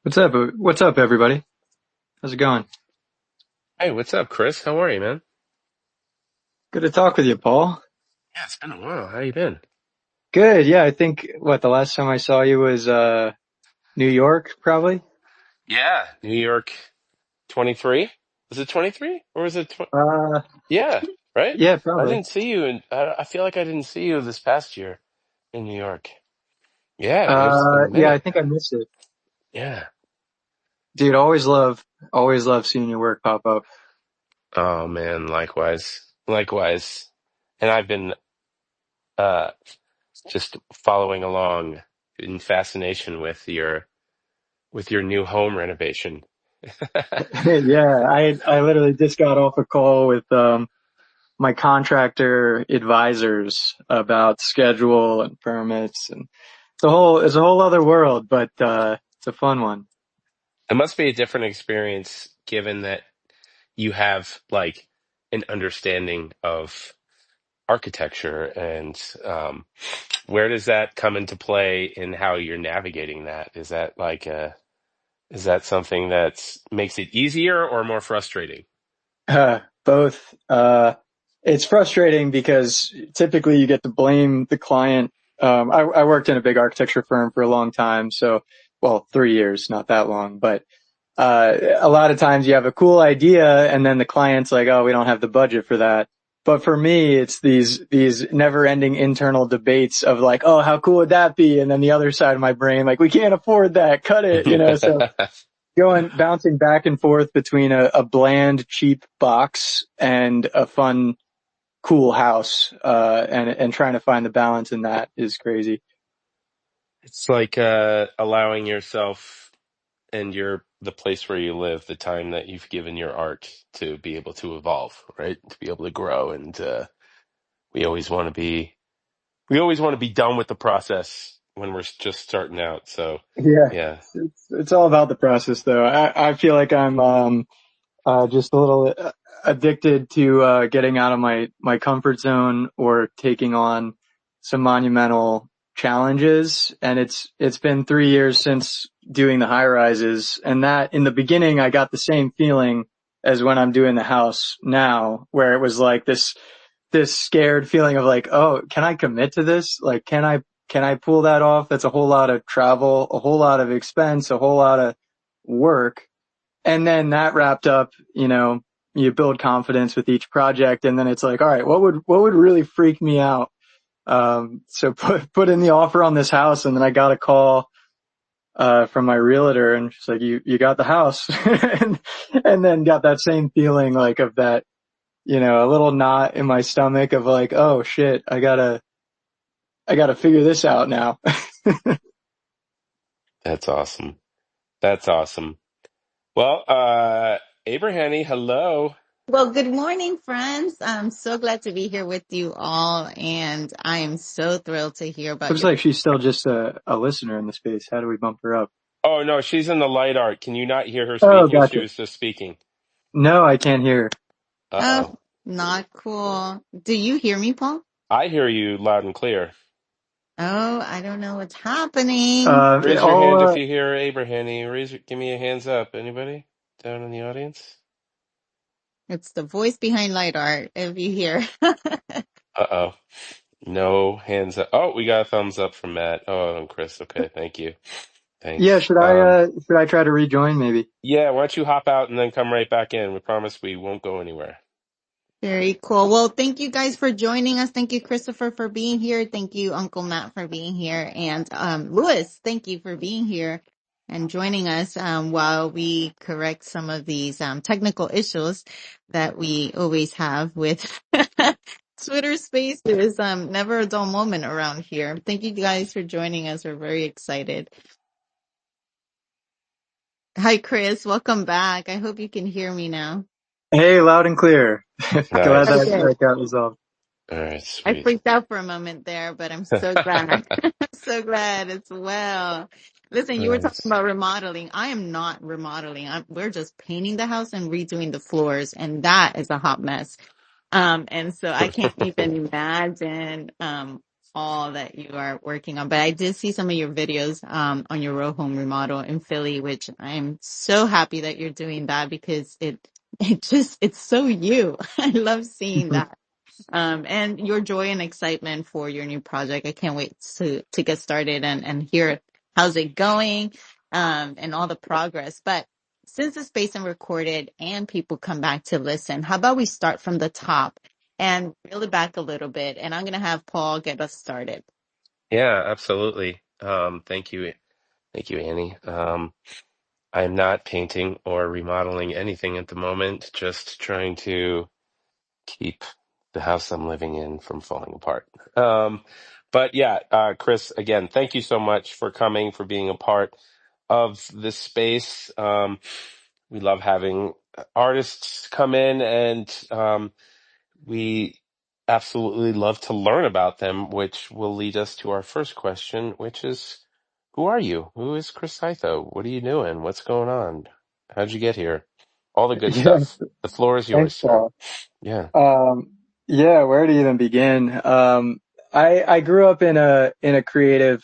What's up? What's up, everybody? How's it going? Hey, what's up, Chris? How are you, man? Good to talk with you, Paul. Yeah, it's been a while. How you been? Good. Yeah, I think the last time I saw you was New York, probably. Yeah, New York 23. Was it 23 or was it Uh, Yeah, right? yeah, I probably. didn't see you and I feel like I didn't see you this past year in New York. Yeah, it's been a Yeah, I minute. think I missed it. Yeah. Dude, always love seeing your work pop up. Oh man, likewise. Likewise. And I've been uh just following along in fascination with your new home renovation. Yeah, I literally just got off a call with my contractor advisors about schedule and permits, and it's a whole other world, but it's a fun one. It must be a different experience given that you have like an understanding of architecture and where does that come into play in how you're navigating that? Is that something that makes it easier or more frustrating? Both. It's frustrating because typically you get to blame the client. I worked in a big architecture firm for a long time, so, well, 3 years, not that long, but, a lot of times you have a cool idea and then the client's like, oh, we don't have the budget for that. But for me, it's these never ending internal debates of like, oh, how cool would that be? And then the other side of my brain, like, we can't afford that, cut it, so bouncing back and forth between a bland, cheap box and a fun, cool house, and trying to find the balance in that is crazy. It's like allowing yourself and the place where you live the time that you've given your art to be able to evolve, right? To be able to grow and we always want to be we always want to be done with the process when we're just starting out. So, Yeah. yeah. It's all about the process though. I feel like I'm, just a little addicted to, getting out of my comfort zone or taking on some monumental challenges. And it's been 3 years since doing the high rises. And that in the beginning, I got the same feeling as when I'm doing the house now, where it was like this scared feeling of like, oh, can I commit to this? Like, can I pull that off? That's a whole lot of travel, a whole lot of expense, a whole lot of work. And then that wrapped up, you build confidence with each project. And then it's like, all right, what would really freak me out? So put in the offer on this house. And then I got a call, from my realtor and she's like, you got the house. And then got that same feeling like of that, a little knot in my stomach of like, oh shit, I gotta figure this out now. That's awesome. That's awesome. Well, Abraham, hello. Well, good morning, friends. I'm so glad to be here with you all, and I am so thrilled to hear about Looks your. like she's still just a listener in the space. How do we bump her up? Oh no, she's in the light art. Can you not hear her Oh, speaking? She gotcha. was just speaking. No, I can't hear. Oh, Uh-oh. not cool. Do you hear me, Paul? I hear you loud and clear. Oh, I don't know what's happening. Raise your I'll, hand if you hear Abraham. Give me a hands up. Anybody down in the audience? It's the voice behind light art. If you hear, Uh-oh. No hands up. Oh, we got a thumbs up from Matt. Oh, and Chris. Okay, thank you. yeah, Thanks. should I try to rejoin maybe? Yeah, why don't you hop out and then come right back in? We promise we won't go anywhere. very cool. Well, thank you guys for joining us. Thank you, Christopher, for being here. Thank you, Uncle Matt, for being here, and Louis, thank you for being here and joining us while we correct some of these technical issues that we always have with Twitter Spaces. Never a dull moment around here. Thank you guys for joining us. We're very excited. Hi, Chris. Welcome back. I hope you can hear me now. Hey, loud and clear. Glad Nice. Okay. that got resolved. All right, I sweet. freaked out for a moment there, but I'm so glad. I'm so glad it's well. Listen, you were talking Nice. about remodeling. I am not remodeling. We're just painting the house and redoing the floors, and that is a hot mess. And so I can't even imagine. all that you are working on. But I did see some of your videos on your row home remodel in Philly, which I'm so happy that you're doing that because it's so you. I love seeing that. And your joy and excitement for your new project. I can't wait to get started and hear how's it going, and all the progress. But since it's based and recorded and people come back to listen, how about we start from the top and reel it back a little bit? And I'm going to have Paul get us started. Yeah, absolutely. Thank you. Thank you, Annie. I'm not painting or remodeling anything at the moment, just trying to keep the house I'm living in from falling apart. But yeah, Chris, again, thank you so much for coming, for being a part of this space. We love having artists come in, and we absolutely love to learn about them, which will lead us to our first question, which is, who are you? Who is Chris Hytha? What are you doing? What's going on? How'd you get here? All the good Yeah, stuff. The floor is thanks, yours, sir. Paul. Yeah. Um, yeah, where to even begin? I grew up in a creative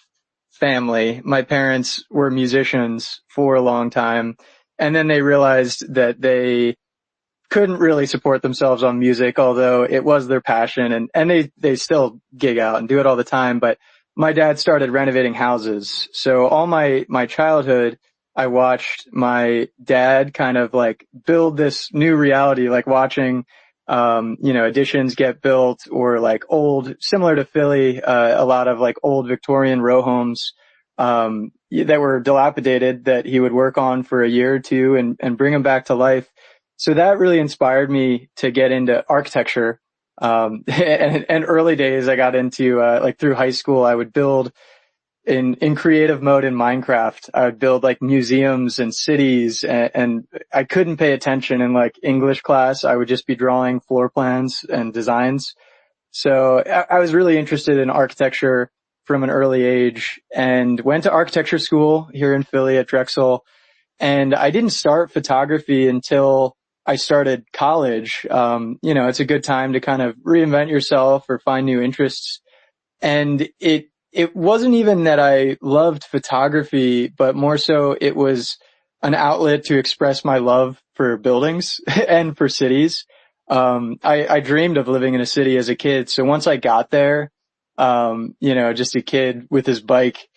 family. My parents were musicians for a long time, and then they realized that they couldn't really support themselves on music, although it was their passion, and they still gig out and do it all the time. But my dad started renovating houses. So all my childhood, I watched my dad kind of like build this new reality, like watching, additions get built or like old, similar to Philly, a lot of like old Victorian row homes, that were dilapidated that he would work on for a year or two and bring them back to life. So that really inspired me to get into architecture. And early days I got into, like through high school, I would build in creative mode in Minecraft. I would build like museums and cities, and I couldn't pay attention in like English class. I would just be drawing floor plans and designs. So I was really interested in architecture from an early age and went to architecture school here in Philly at Drexel. And I didn't start photography until I started college. It's a good time to kind of reinvent yourself or find new interests. And it wasn't even that I loved photography, but more so it was an outlet to express my love for buildings and for cities. I dreamed of living in a city as a kid. So once I got there, just a kid with his bike,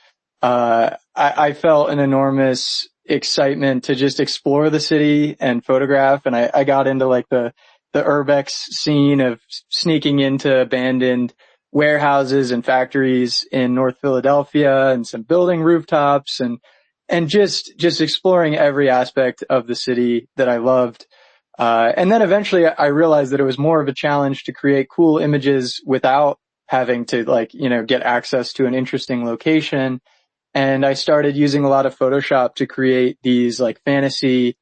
I felt an enormous excitement to just explore the city and photograph. And I got into like the urbex scene of sneaking into abandoned warehouses and factories in North Philadelphia and some building rooftops and just exploring every aspect of the city that I loved. And then eventually I realized that it was more of a challenge to create cool images without having to get access to an interesting location. And I started using a lot of Photoshop to create these like fantasy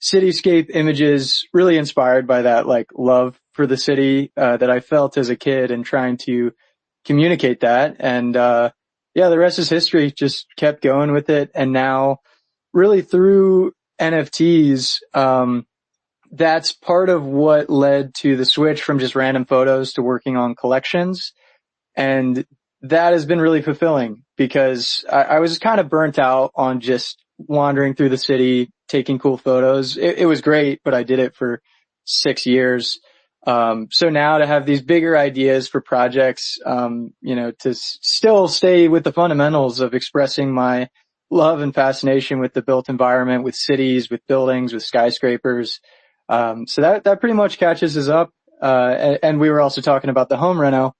cityscape images, really inspired by that like love for the city, that I felt as a kid and trying to communicate that. And, yeah, the rest is history. Just kept going with it. And now really through NFTs, that's part of what led to the switch from just random photos to working on collections. And that has been really fulfilling because I was kind of burnt out on just wandering through the city, taking cool photos. It was great, but I did it for 6 years. So now to have these bigger ideas for projects, to still stay with the fundamentals of expressing my love and fascination with the built environment, with cities, with buildings, with skyscrapers. So that pretty much catches us up. And we were also talking about the home reno.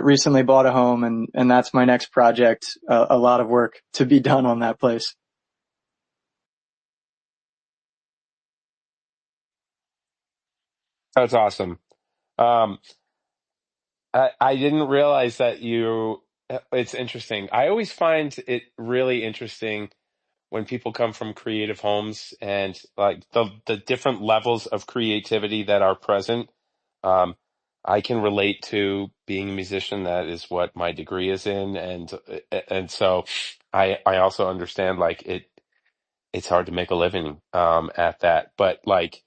Recently bought a home and that's my next project. A lot of work to be done on that place. That's awesome. Um, I didn't realize that it's interesting. I always find it really interesting when people come from creative homes and like the different levels of creativity that are present. Um, I can relate to being a musician. That is what my degree is in, and so I also understand like it's hard to make a living at that, but like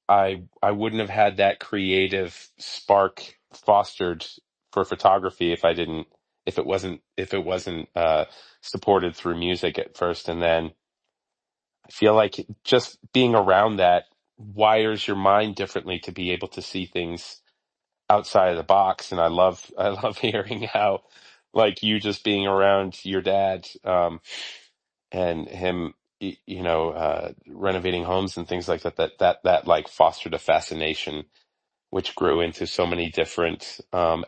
I wouldn't have had that creative spark fostered for photography if it wasn't supported through music at first. And then I feel like just being around that wires your mind differently to be able to see things outside of the box. And I love hearing how, like, you just being around your dad, and him, renovating homes and things like that, that like fostered a fascination, which grew into so many different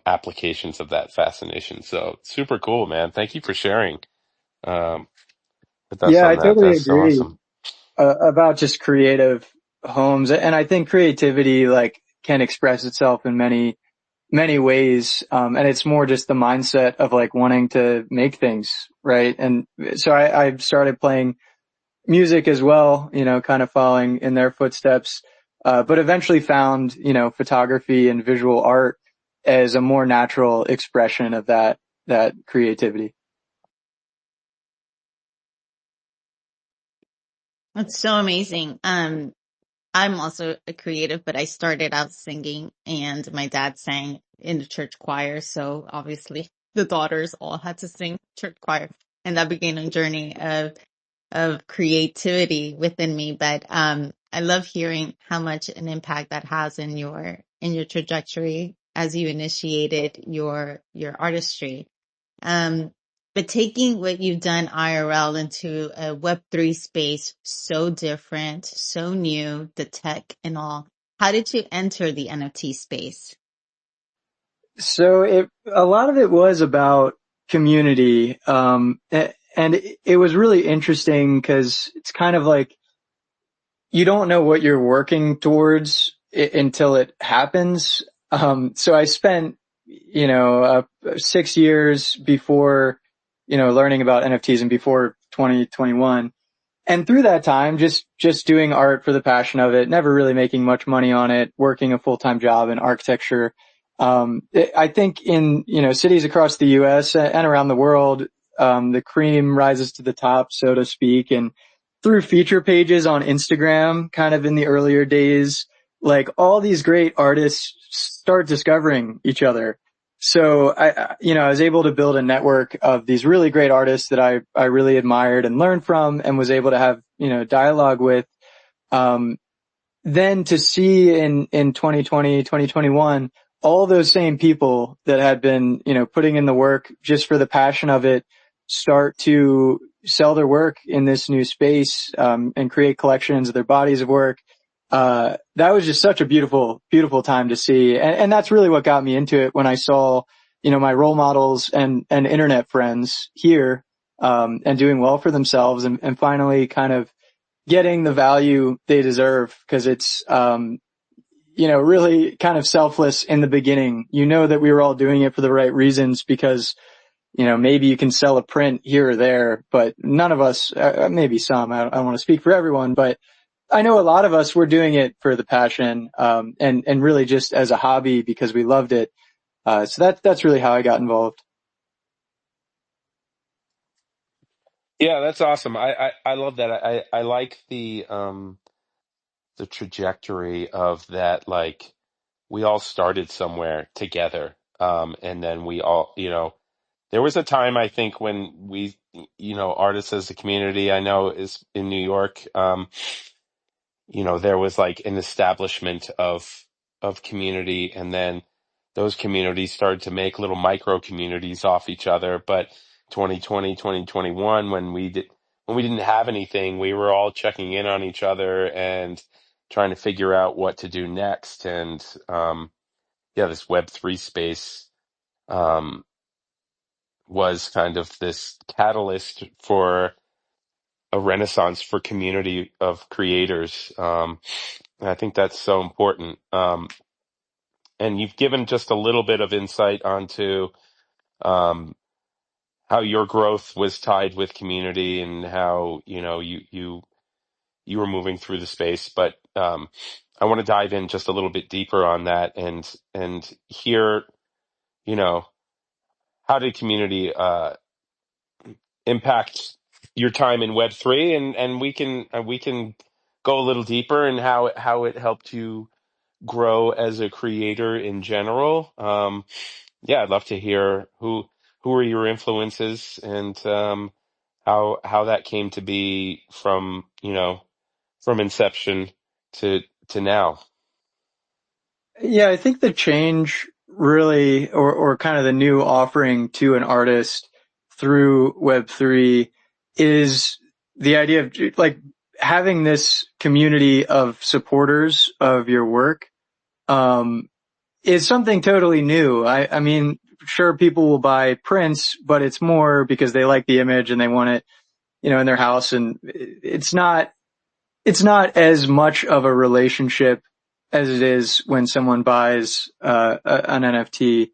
applications of that fascination. So super cool, man. Thank you for sharing um, with us Yeah, I on that. totally That's so agree awesome. about just creative homes. And I think creativity like can express itself in many ways. And it's more just the mindset of like wanting to make things, right? And so I started playing music as well, kind of following in their footsteps, but eventually found, photography and visual art as a more natural expression of that creativity. That's so amazing. I'm also a creative, but I started out singing and my dad sang in the church choir. So obviously the daughters all had to sing church choir, and that began a journey of creativity within me. But, I love hearing how much an impact that has in your trajectory as you initiated your artistry. Um, but taking what you've done IRL into a Web3 space, so different, so new, the tech and all, how did you enter the NFT space? So a lot of it was about community. And it was really interesting because it's kind of like you don't know what you're working towards until it happens. So I spent, 6 years before, learning about NFTs and before 2021. And through that time, just doing art for the passion of it, never really making much money on it, working a full-time job in architecture. I think in, cities across the US and around the world, the cream rises to the top, so to speak. And through feature pages on Instagram, kind of in the earlier days, like all these great artists start discovering each other. So I was able to build a network of these really great artists that I really admired and learned from and was able to have, dialogue with. Um, then to see in 2020, 2021, all those same people that had been, putting in the work just for the passion of it start to sell their work in this new space, and create collections of their bodies of work. That was just such a beautiful, beautiful time to see. And that's really what got me into it when I saw, my role models and internet friends here, and doing well for themselves and finally kind of getting the value they deserve because it's, really kind of selfless in the beginning. You know that we were all doing it for the right reasons because, maybe you can sell a print here or there, but none of us, maybe some, I don't want to speak for everyone, but I know a lot of us were doing it for the passion, and really just as a hobby because we loved it. So that's really how I got involved. Yeah, that's awesome. I love that. I like the trajectory of that. Like, we all started somewhere together, and then we all, there was a time, I think, when we, artists as a community, I know is in New York, there was like an establishment of community, and then those communities started to make little micro communities off each other. But 2020, 2021, when we didn't have anything, we were all checking in on each other and trying to figure out what to do next. And yeah, this Web3 space um, was kind of this catalyst for a renaissance for community of creators. And I think that's so important. And you've given just a little bit of insight onto um, how your growth was tied with community and how, you were moving through the space. But I want to dive in just a little bit deeper on that and hear, you know, how did community impact your time in Web3, and we can go a little deeper in how it helped you grow as a creator in general. yeah, I'd love to hear who were your influences and how that came to be from, from inception to to now. Yeah, I think the change really, or kind of the new offering to an artist through Web3 is the idea of like having this community of supporters of your work, um, is something totally new. I mean, sure, people will buy prints, but it's more because they like the image and they want it, in their house. And it's not as much of a relationship as it is when someone buys an NFT.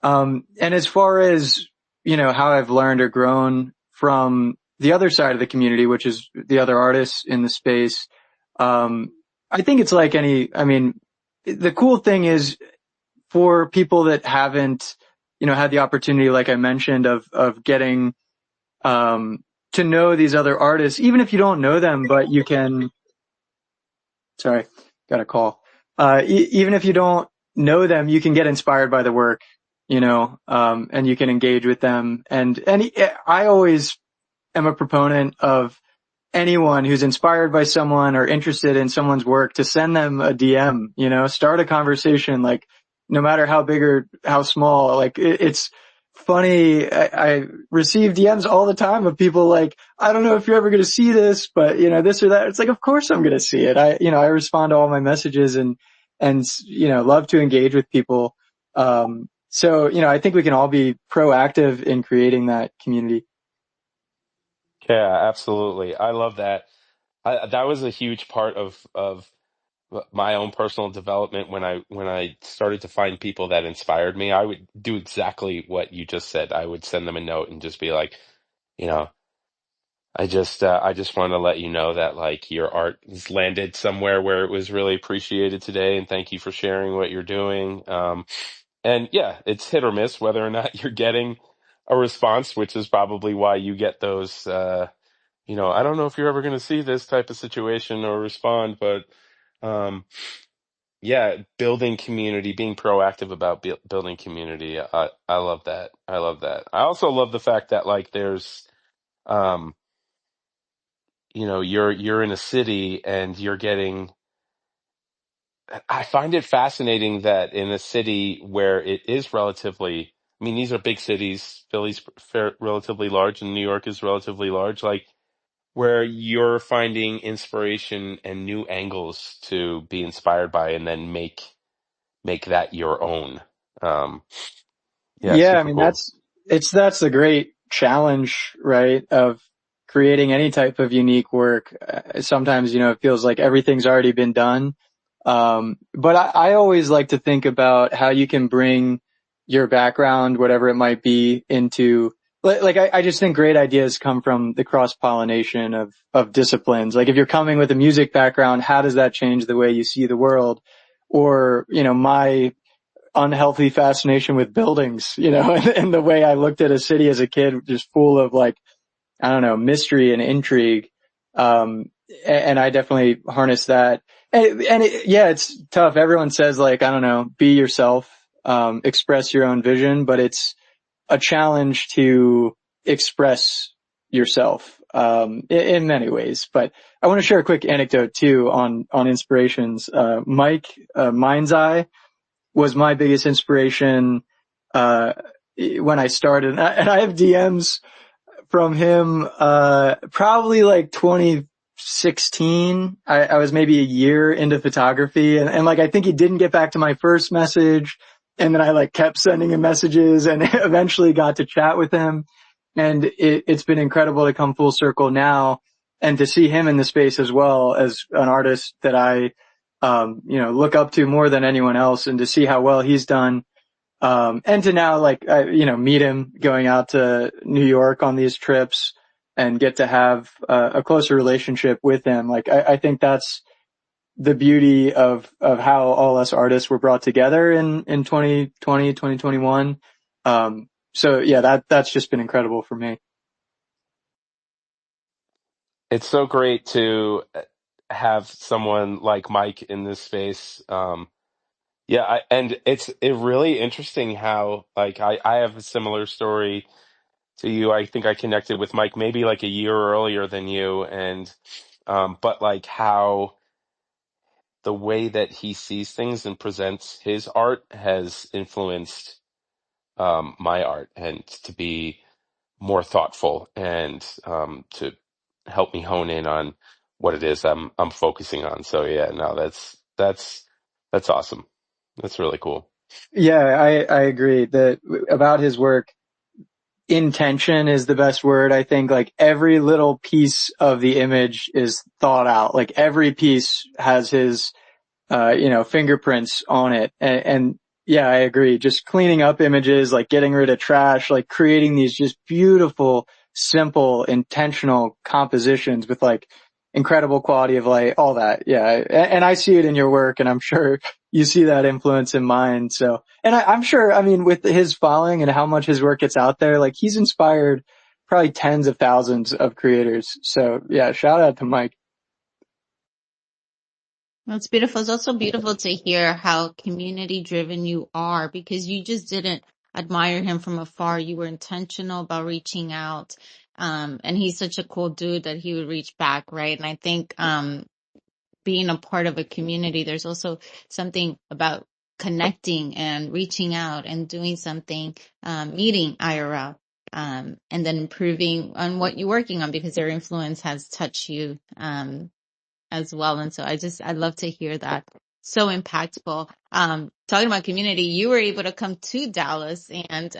And as far as how I've learned or grown from the other side of the community, which is the other artists in the space, um, I think it's like any. I mean, the cool thing is for people that haven't had the opportunity, like I mentioned, of getting um, to know these other artists, even if you don't know them, but you can. Sorry, got a call. Even if you don't know them, you can get inspired by the work, and you can engage with them. And I always am a proponent of anyone who's inspired by someone or interested in someone's work to send them a DM, start a conversation, like no matter how big or how small, like it's funny. I receive DMs all the time of people like, I don't know if you're ever going to see this, but this or that. It's like, of course I'm going to see it. I respond to all my messages and, love to engage with people. So, I think we can all be proactive in creating that community. Yeah, absolutely. I love that. That was a huge part of my own personal development when I started to find people that inspired me. I would do exactly what you just said. I would send them a note and just be like, you know, I just want to let you know that like your art has landed somewhere where it was really appreciated today, and thank you for sharing what you're doing. And yeah, it's hit or miss whether or not you're getting a response, which is probably why you get those. I don't know if you're ever going to see this type of situation or respond, but um, yeah, building community, being proactive about building community. I love that. I love that. I also love the fact that like there's, um, you're in a city and you're getting. I find it fascinating that in a city where it is relatively, I mean, these are big cities. Philly's relatively large, and New York is relatively large. Like where you're finding inspiration and new angles to be inspired by and then make that your own. Um, yeah, Yeah, I super mean cool. that's the great challenge, right? Of creating any type of unique work. Sometimes, it feels like everything's already been done. But I always like to think about how you can bring your background, whatever it might be, into like I just think great ideas come from the cross pollination of disciplines. Like if you're coming with a music background, how does that change the way you see the world? Or, my unhealthy fascination with buildings, and the way I looked at a city as a kid, just full of like, I don't know, mystery and intrigue. Um, and I definitely harness that. Yeah, it's tough. Everyone says like, I don't know, be yourself, express your own vision, but it's a challenge to express yourself, in many ways. But I want to share a quick anecdote too on inspirations. Mike, Mind's Eye, was my biggest inspiration uh, when I started. And I have DMs from him probably like 2016. I was maybe a year into photography, and like I think he didn't get back to my first message, and then I like kept sending him messages, and eventually got to chat with him, and it's been incredible to come full circle now and to see him in the space as well as an artist that I look up to more than anyone else, and to see how well he's done. And to now like, meet him going out to New York on these trips and get to have a closer relationship with him. Like, I think that's the beauty of how all us artists were brought together in 2020, 2021. So yeah, that's just been incredible for me. It's so great to have someone like Mike in this space. Yeah, and it's really interesting how like I have a similar story to you. I think I connected with Mike maybe like a year earlier than you, and but like how the way that he sees things and presents his art has influenced my art, and to be more thoughtful and to help me hone in on what it is I'm focusing on. So yeah, no, that's awesome. That's really cool. Yeah, I agree that about his work. Intention is the best word. I think like every little piece of the image is thought out. Like every piece has his fingerprints on it. And yeah, I agree. Just cleaning up images, like getting rid of trash, like creating these just beautiful, simple, intentional compositions with like incredible quality of light, all that. Yeah. And I see it in your work, and I'm sure you see that influence in mine. So, and I'm sure, I mean, with his following and how much his work gets out there, like he's inspired probably tens of thousands of creators. So yeah, shout out to Mike. That's beautiful. It's also beautiful to hear how community driven you are, because you just didn't admire him from afar. You were intentional about reaching out. And he's such a cool dude that he would reach back, right? And I think, being a part of a community, there's also something about connecting and reaching out and doing something, meeting IRL, and then improving on what you're working on, because their influence has touched you, as well. And so I love to hear that. So impactful. Talking about community, you were able to come to Dallas, and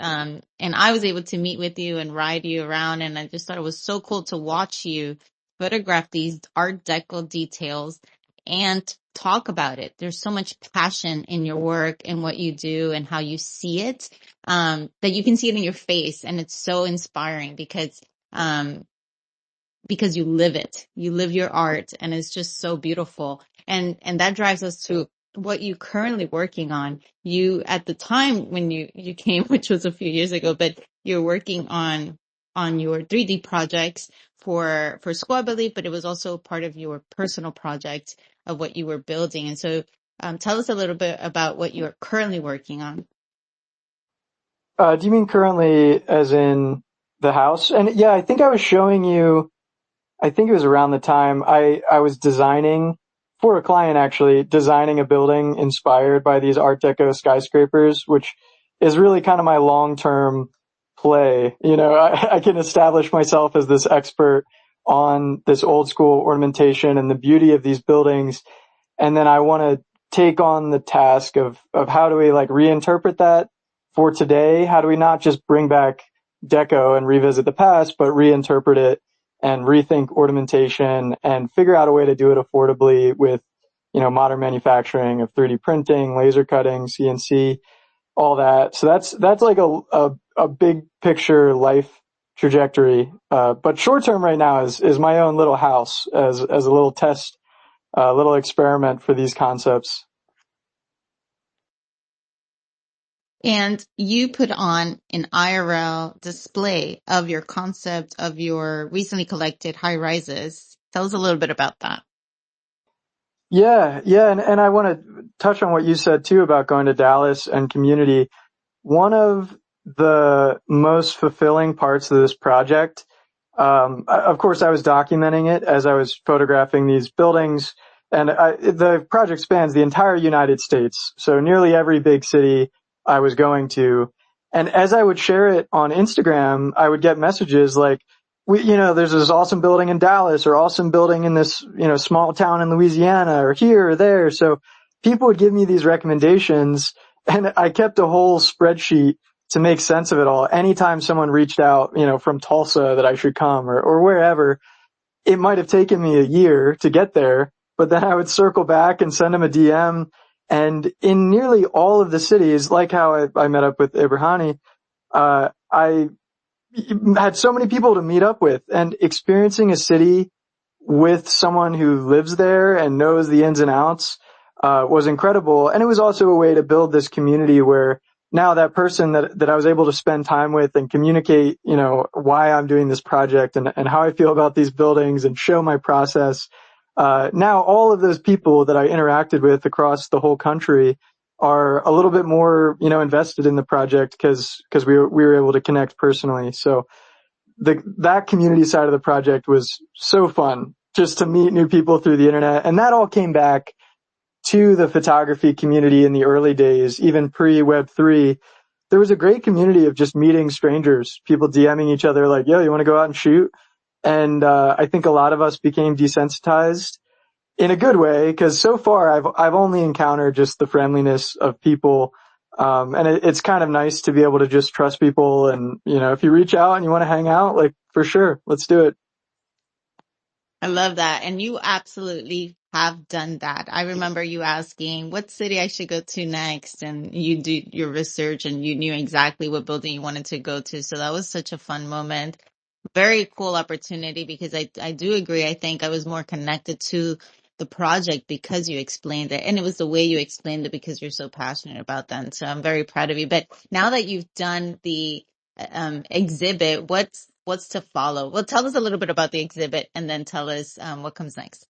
I was able to meet with you and ride you around. And I just thought it was so cool to watch you photograph these Art Deco details and talk about it. There's so much passion in your work and what you do and how you see it, that you can see it in your face. And it's so inspiring because you live it. You live your art, and it's just so beautiful. And that drives us to what you currently working on. You, at the time when you came, which was a few years ago, but you're working on your 3D projects for school, I believe, but it was also part of your personal project of what you were building. And so, tell us a little bit about what you're currently working on. Do you mean currently as in the house? And yeah, I think I was showing you, I think it was around the time I was designing for a client, actually designing a building inspired by these Art Deco skyscrapers, which is really kind of my long-term play. You know, I can establish myself as this expert on this old school ornamentation and the beauty of these buildings. And then I want to take on the task of how do we like reinterpret that for today? How do we not just bring back deco and revisit the past, but reinterpret it and rethink ornamentation and figure out a way to do it affordably with, modern manufacturing of 3D printing, laser cutting, CNC, all that. So that's like a big picture life trajectory. But short term right now is my own little house as a little test, a little experiment for these concepts. And you put on an IRL display of your concept of your recently collected high rises. Tell us a little bit about that. Yeah. And I want to touch on what you said too about going to Dallas and community. One of the most fulfilling parts of this project, of course, I was documenting it as I was photographing these buildings, and the project spans the entire United States. So nearly every big city I was going to. And as I would share it on Instagram, I would get messages like, there's this awesome building in Dallas or awesome building in this, small town in Louisiana or here or there. So people would give me these recommendations, and I kept a whole spreadsheet to make sense of it all. Anytime someone reached out, from Tulsa that I should come or wherever, it might have taken me a year to get there, but then I would circle back and send them a DM. And in nearly all of the cities, like how I met up with Ibrahani, I had so many people to meet up with, and experiencing a city with someone who lives there and knows the ins and outs, was incredible. And it was also a way to build this community where now that person that I was able to spend time with and communicate, why I'm doing this project and how I feel about these buildings and show my process. Now all of those people that I interacted with across the whole country, are a little bit more, invested in the project because we were able to connect personally. So that community side of the project was so fun just to meet new people through the internet. And that all came back to the photography community in the early days, even pre Web3. There was a great community of just meeting strangers, people DMing each other like, yo, you want to go out and shoot? And, I think a lot of us became desensitized in a good way, because so far I've only encountered just the friendliness of people. And it's kind of nice to be able to just trust people. And, if you reach out and you want to hang out, like, for sure, let's do it. I love that. And you absolutely have done that. I remember you asking what city I should go to next, and you did your research and you knew exactly what building you wanted to go to. So that was such a fun moment. Very cool opportunity, because I do agree. I think I was more connected to the project because you explained it. And it was the way you explained it because you're so passionate about that. And so I'm very proud of you. But now that you've done the exhibit, what's to follow? Well, tell us a little bit about the exhibit and then tell us what comes next.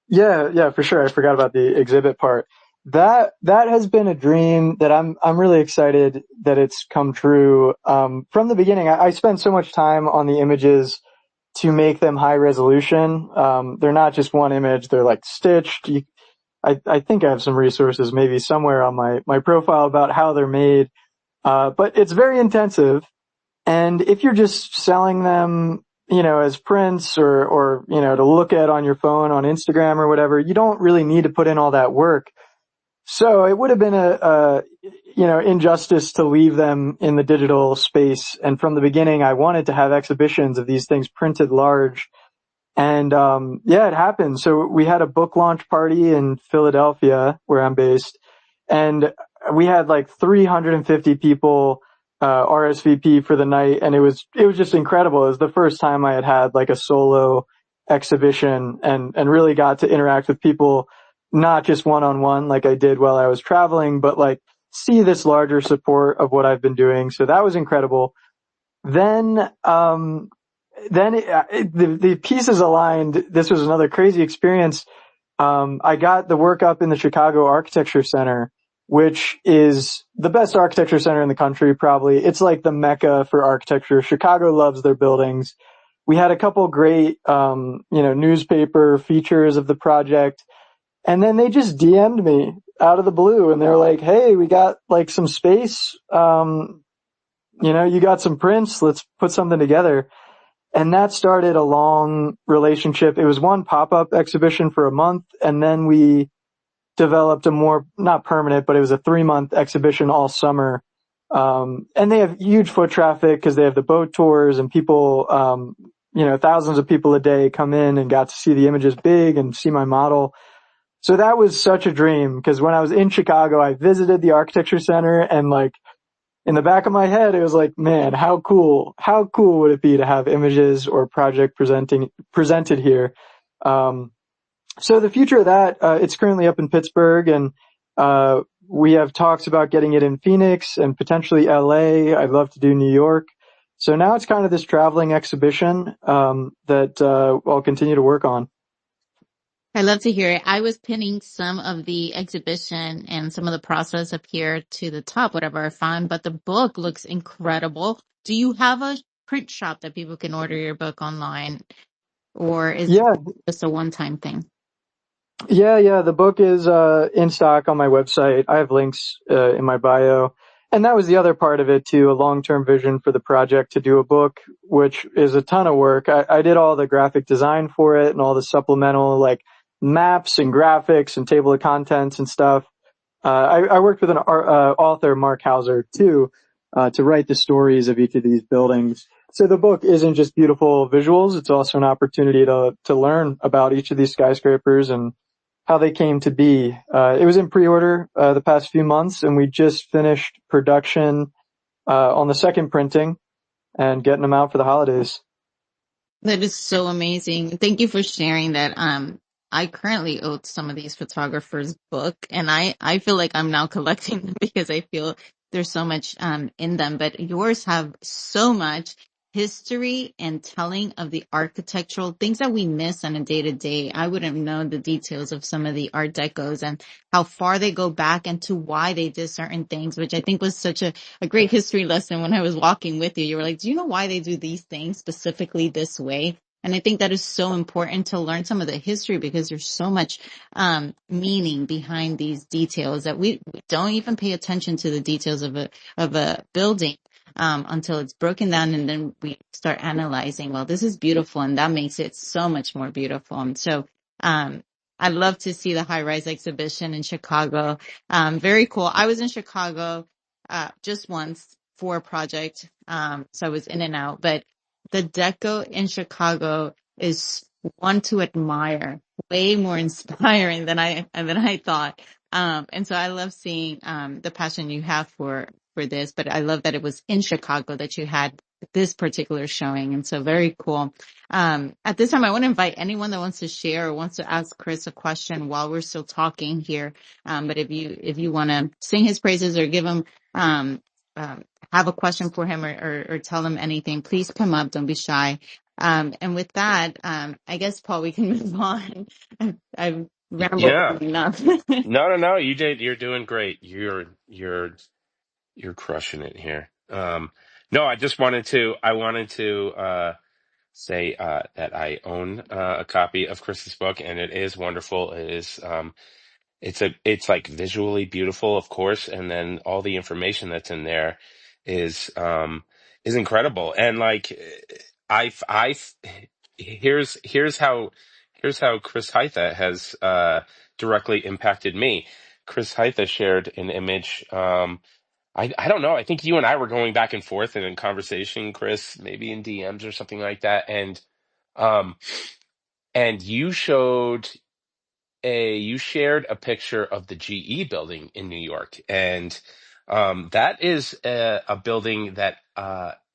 Yeah, for sure. I forgot about the exhibit part. That has been a dream that I'm really excited that it's come true. From the beginning, I spent so much time on the images to make them high resolution. They're not just one image; they're like stitched. I think I have some resources maybe somewhere on my profile about how they're made. But it's very intensive. And if you're just selling them, as prints or, to look at on your phone on Instagram or whatever, you don't really need to put in all that work. So it would have been injustice to leave them in the digital space. And from the beginning, I wanted to have exhibitions of these things printed large. And, yeah, it happened. So we had a book launch party in Philadelphia, where I'm based, and we had like 350 people, RSVP for the night. And it was just incredible. It was the first time I had like a solo exhibition and really got to interact with people, not just one on one like I did while I was traveling, but like see this larger support of what I've been doing. So that was incredible. Then, the pieces aligned. This was another crazy experience. I got the work up in the Chicago Architecture Center, which is the best architecture center in the country, probably. It's like the mecca for architecture. Chicago loves their buildings. We had a couple great, newspaper features of the project. And then they just DM'd me out of the blue, and they're like, hey, we got like some space. You got some prints. Let's put something together. And that started a long relationship. It was one pop-up exhibition for a month, and then we developed a more, not permanent, but it was a 3-month exhibition all summer. And they have huge foot traffic because they have the boat tours, and people, thousands of people a day come in and got to see the images big and see my model. So that was such a dream, because when I was in Chicago, I visited the architecture center, and like, in the back of my head, it was like, man, how cool would it be to have images or project presented here? So the future of that, it's currently up in Pittsburgh, and, we have talks about getting it in Phoenix and potentially LA. I'd love to do New York. So now it's kind of this traveling exhibition, that, I'll continue to work on. I love to hear it. I was pinning some of the exhibition and some of the process up here to the top, whatever I found, but the book looks incredible. Do you have a print shop that people can order your book online, or is it Yeah, just a one-time thing? Yeah. The book is in stock on my website. I have links in my bio. And that was the other part of it too, a long-term vision for the project to do a book, which is a ton of work. I did all the graphic design for it and all the supplemental like maps and graphics and table of contents and stuff. I worked with an author, Mark Hauser, too, to write the stories of each of these buildings. So the book isn't just beautiful visuals. It's also an opportunity to learn about each of these skyscrapers and how they came to be. It was in pre-order, the past few months, and we just finished production, on the second printing and getting them out for the holidays. That is so amazing. Thank you for sharing that. I currently owe some of these photographers book, and I feel like I'm now collecting them because I feel there's so much in them, but yours have so much. history and telling of the architectural things that we miss on a day to day. I wouldn't know the details of some of the art decos and how far they go back and to why they did certain things, which I think was such a great history lesson when I was walking with you. You were like, do you know why they do these things specifically this way? And I think that is so important to learn some of the history because there's so much meaning behind these details that we don't even pay attention to the details of a building until it's broken down, and then we start analyzing, well, this is beautiful, and that makes it so much more beautiful. And so I'd love to see the high rise exhibition in Chicago. Very cool. I was in Chicago just once for a project, so I was in and out, but the deco in Chicago is one to admire, way more inspiring than I thought. And so I love seeing the passion you have for this, but I love that it was in Chicago that you had this particular showing. And so very cool. At this time, I want to invite anyone that wants to share or wants to ask Chris a question while we're still talking here. But if you want to sing his praises or give him, have a question for him or tell him anything, please come up. Don't be shy. And with that, I guess, Paul, we can move on. I've rambled Yeah. long enough. No. You did. You're doing great. You're crushing it here. No, I wanted to say that I own a copy of Chris's book, and it is wonderful. It is it's like visually beautiful, of course, and then all the information that's in there is incredible. And like I here's how Chris Hytha has directly impacted me. Chris Hytha shared an image. I don't know. I think you and I were going back and forth in a conversation, Chris, maybe in DMs or something like that. Um, and you shared a picture of the GE building in New York, and that is a building that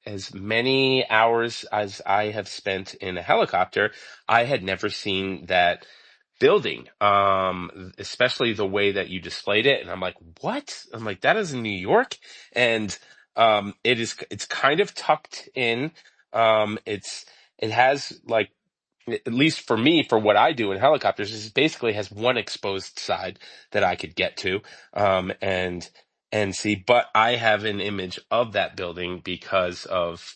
as many hours as I have spent in a helicopter, I had never seen that building, especially the way that you displayed it. And I'm like, what? I'm like, that is in New York, and it's kind of tucked in. It has like, at least for me, for what I do in helicopters, is basically has one exposed side that I could get to, and see. But I have an image of that building because of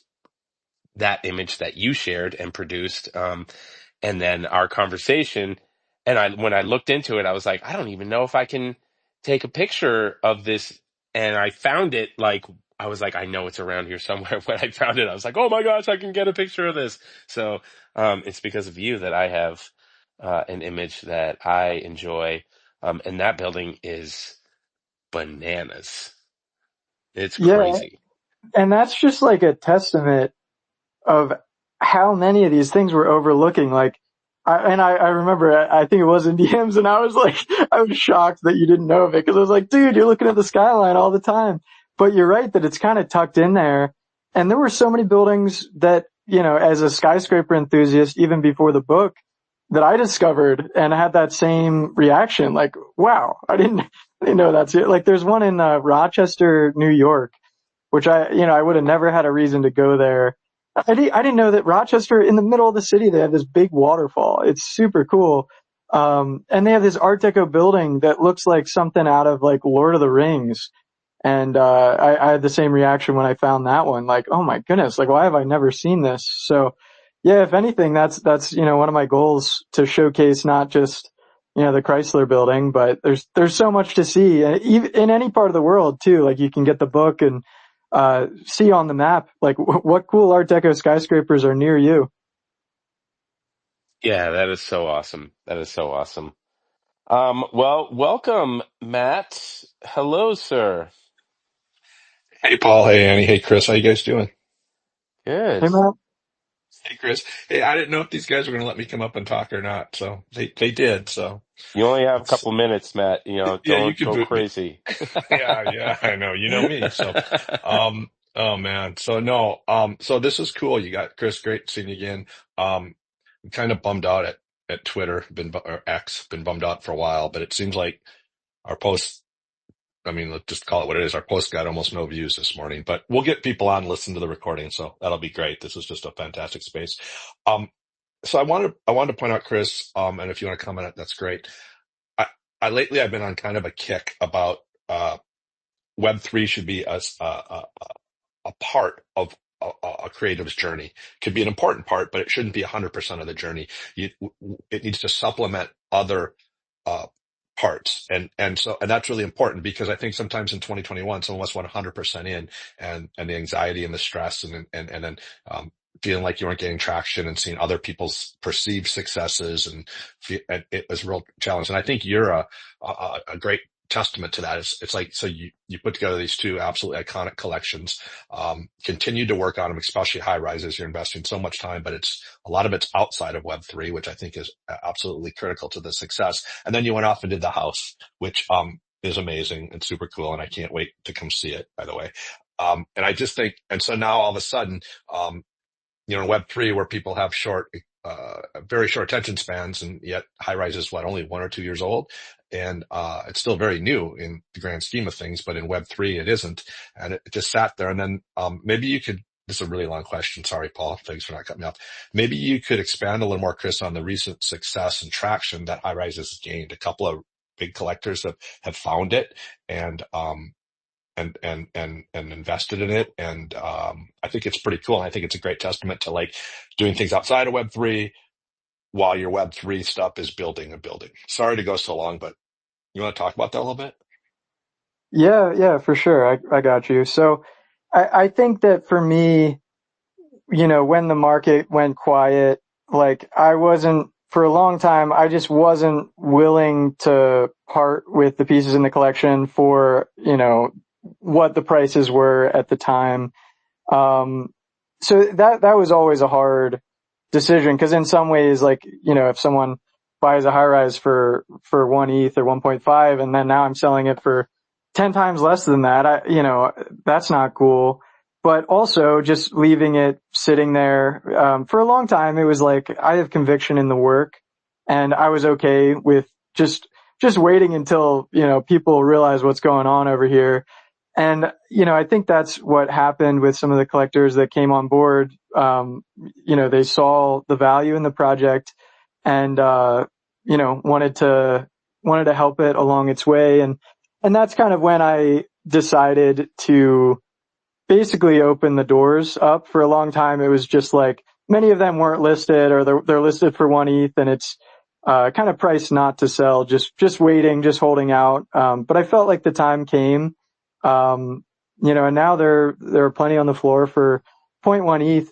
that image that you shared and produced. And then our conversation, and when I looked into it, I was like, I don't even know if I can take a picture of this. And I found it, like, I was like, I know it's around here somewhere. When I found it, I was like, oh my gosh, I can get a picture of this. So it's because of you that I have an image that I enjoy. And that building is bananas. It's Yeah. crazy. And that's just like a testament of how many of these things we're overlooking. Like, I remember, I think it was in DMs, and I was like, I was shocked that you didn't know of it, because I was like, dude, you're looking at the skyline all the time. But you're right that it's kind of tucked in there. And there were so many buildings that, as a skyscraper enthusiast, even before the book, that I discovered and had that same reaction. Like, wow, I didn't know that's it. Like, there's one in Rochester, New York, which I would have never had a reason to go there. I didn't know that Rochester, in the middle of the city, they have this big waterfall. It's super cool. And they have this Art Deco building that looks like something out of like Lord of the Rings. And, I had the same reaction when I found that one. Like, oh my goodness, like, why have I never seen this? So yeah, if anything, that's, one of my goals, to showcase not just, the Chrysler building, but there's so much to see, and even in any part of the world too. Like, you can get the book and see on the map, like, what cool Art Deco skyscrapers are near you. Yeah, that is so awesome. That is so awesome. Well, welcome, Matt. Hello, sir. Hey Paul, hey Annie, hey Chris, how you guys doing? Good. Hey man. Hey Chris, hey, I didn't know if these guys were going to let me come up and talk or not, so they did. So You only have a it's couple minutes, Matt. yeah, you Don't can go boot me. crazy. Yeah, I know, you know me. So oh man, so no, so this is cool. You got Chris, great seeing you again. I'm kind of bummed out at Twitter, or X, been bummed out for a while, but it seems like our posts I mean, let's just call it what it is. Our post got almost no views this morning, but we'll get people on and listen to the recording. So that'll be great. This is just a fantastic space. Um, so I wanted to point out, Chris, and if you want to comment, that's great. I, lately I've been on kind of a kick about, Web3 should be a part of a creative's journey. Could be an important part, but it shouldn't be 100% of the journey. It needs to supplement other uh, parts, and that's really important because I think sometimes in 2021, some of us went 100% in, and the anxiety and the stress, and then feeling like you weren't getting traction and seeing other people's perceived successes, and it was a real challenge. And I think you're a great testament to that. It's like, so you put together these two absolutely iconic collections, continue to work on them, especially high rises. You're investing so much time, but a lot of it's outside of Web3, which I think is absolutely critical to the success. And then you went off and did the house, which, is amazing and super cool. And I can't wait to come see it, by the way. And I just think, and so now all of a sudden, Web3 where people have very short attention spans, and yet high rise is only 1 or 2 years old. And, it's still very new in the grand scheme of things, but in Web3 it isn't. And it just sat there. And then, maybe you could, this is a really long question. Sorry, Paul. Thanks for not cutting me off. Maybe you could expand a little more, Chris, on the recent success and traction that high rise has gained. A couple of big collectors have found it, and, and invested in it. And, I think it's pretty cool. And I think it's a great testament to like doing things outside of Web3 while your Web3 stuff is building a building. Sorry to go so long, but you want to talk about that a little bit? Yeah, for sure. I got you. So I think that for me, when the market went quiet, like for a long time, I just wasn't willing to part with the pieces in the collection for, what the prices were at the time. So that was always a hard decision, because in some ways, like, if someone buys a high rise for 1 ETH or 1.5, and then now I'm selling it for 10 times less than that, that's not cool. But also just leaving it sitting there, for a long time, it was like, I have conviction in the work, and I was okay with just waiting until, people realize what's going on over here. And, I think that's what happened with some of the collectors that came on board. They saw the value in the project, and, wanted to help it along its way. And that's kind of when I decided to basically open the doors up. For a long time, it was just like, many of them weren't listed, or they're listed for 1 ETH, and it's, kind of priced not to sell, just waiting, just holding out. But I felt like the time came. And now there are plenty on the floor for zero point 0.1 ETH.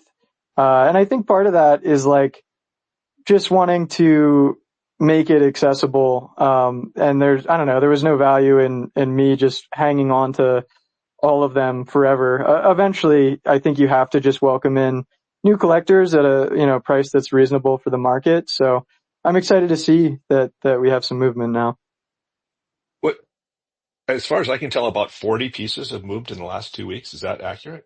And I think part of that is like just wanting to make it accessible. And I don't know, there was no value in me just hanging on to all of them forever. Eventually, I think you have to just welcome in new collectors at a, price that's reasonable for the market. So I'm excited to see that we have some movement now. What, as far as I can tell, about 40 pieces have moved in the last 2 weeks. Is that accurate?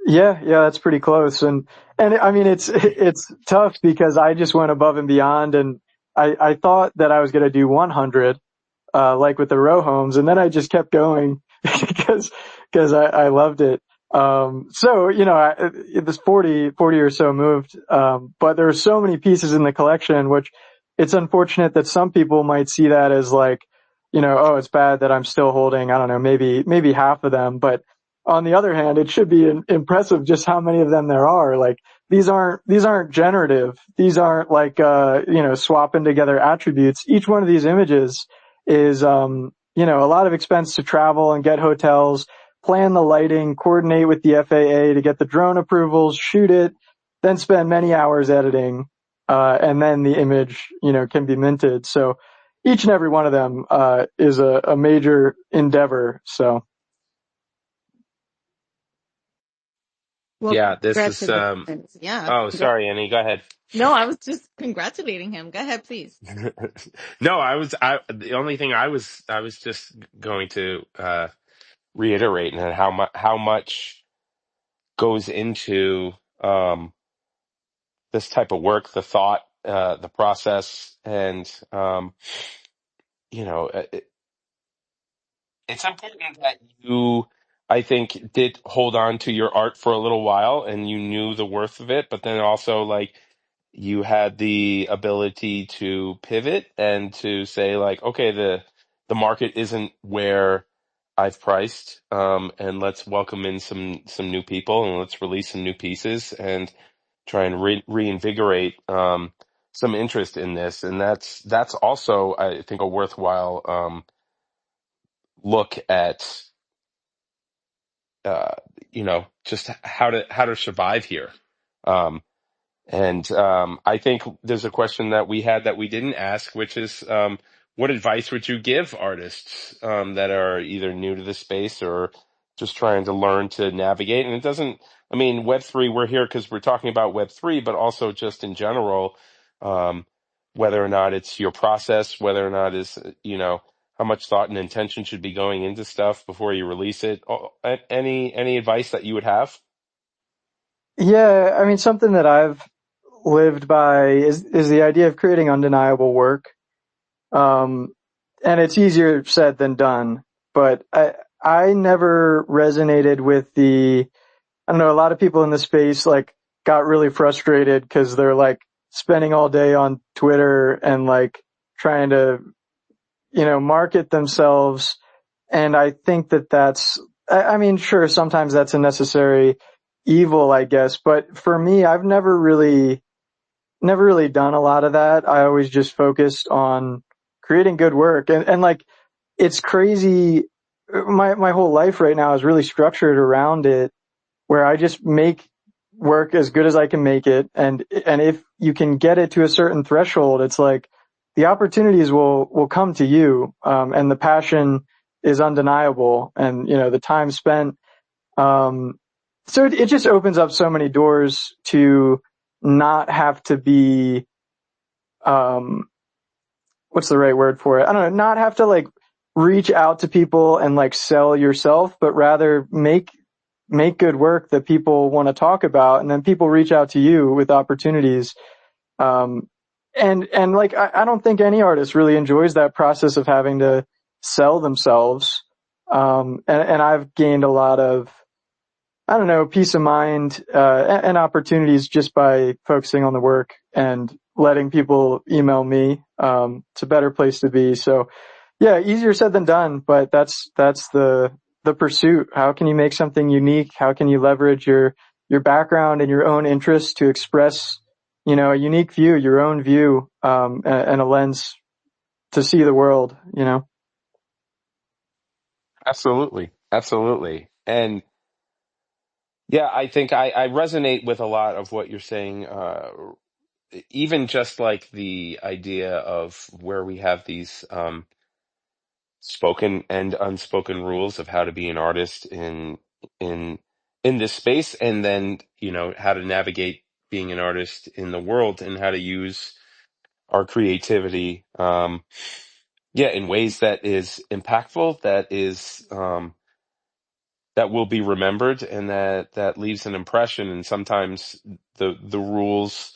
Yeah, that's pretty close. And I mean, it's tough because I just went above and beyond, and I thought that I was going to do 100, like with the row homes, and then I just kept going because I loved it. So, it was 40 or so moved. But there are so many pieces in the collection, which it's unfortunate that some people might see that as like, oh, it's bad that I'm still holding, I don't know, maybe half of them. But on the other hand, it should be impressive just how many of them there are. Like, these aren't generative. These aren't like, swapping together attributes. Each one of these images is, a lot of expense to travel and get hotels, plan the lighting, coordinate with the FAA to get the drone approvals, shoot it, then spend many hours editing, and then the image, can be minted. So each and every one of them, is a major endeavor. So. Well, Yeah, this is congratulations. Yeah. oh, sorry, Annie, go ahead. No, I was just congratulating him. Go ahead, please. No, the only thing I was just going to reiterate and how much goes into this type of work, the thought, the process, and you know, it's important that you, I think, did hold on to your art for a little while and you knew the worth of it, but then also like you had the ability to pivot and to say like, okay, the market isn't where I've priced, and let's welcome in some new people and let's release some new pieces and try and reinvigorate some interest in this. And that's also, I think, a worthwhile look at uh, just how to survive here. Um, and I think there's a question that we had that we didn't ask, which is, what advice would you give artists that are either new to the space or just trying to learn to navigate? And it doesn't, I mean, Web3, we're here because we're talking about Web3, but also just in general, um, whether or not it's your process, whether or not is, how much thought and intention should be going into stuff before you release it. Any advice that you would have? Yeah, I mean, something that I've lived by is the idea of creating undeniable work. Um, and it's easier said than done, but I never resonated with I don't know, a lot of people in the space like got really frustrated because they're like spending all day on Twitter and like trying to, market themselves. And I think I mean, sure, sometimes that's a necessary evil, I guess, but for me, I've never really done a lot of that. I always just focused on creating good work. And like, it's crazy. My whole life right now is really structured around it, where I just make work as good as I can make it. And if you can get it to a certain threshold, it's like the opportunities will come to you. And the passion is undeniable, and, the time spent. Um, so it just opens up so many doors to not have to be, um, what's the right word for it? I don't know, not have to like reach out to people and like sell yourself, but rather make good work that people want to talk about. And then people reach out to you with opportunities. Um, and like, I don't think any artist really enjoys that process of having to sell themselves. And I've gained a lot of, I don't know, peace of mind, and opportunities just by focusing on the work and letting people email me. It's a better place to be. So yeah, easier said than done, but that's the pursuit. How can you make something unique? How can you leverage your background and your own interests to express, a unique view, your own view, and a lens to see the world? Absolutely. Absolutely. And yeah, I think I resonate with a lot of what you're saying. Even just like the idea of where we have these spoken and unspoken rules of how to be an artist in in this space, and then how to navigate being an artist in the world and how to use our creativity, yeah, in ways that is impactful, that will be remembered, and that leaves an impression. And sometimes the rules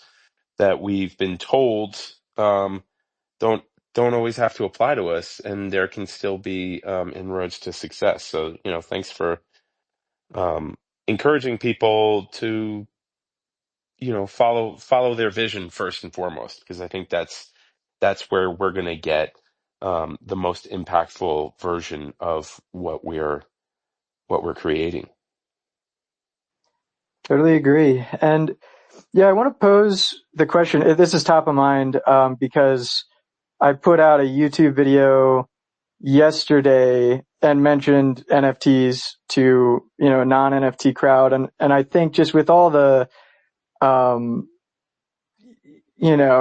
that we've been told don't don't always have to apply to us, and there can still be inroads to success. So, thanks for um, encouraging people to follow their vision first and foremost, because I think that's where we're going to get the most impactful version of what we're creating. Totally agree. And yeah, I want to pose the question. This is top of mind, because I put out a YouTube video yesterday and mentioned NFTs to, a non-NFT crowd. And I think just with all the, um,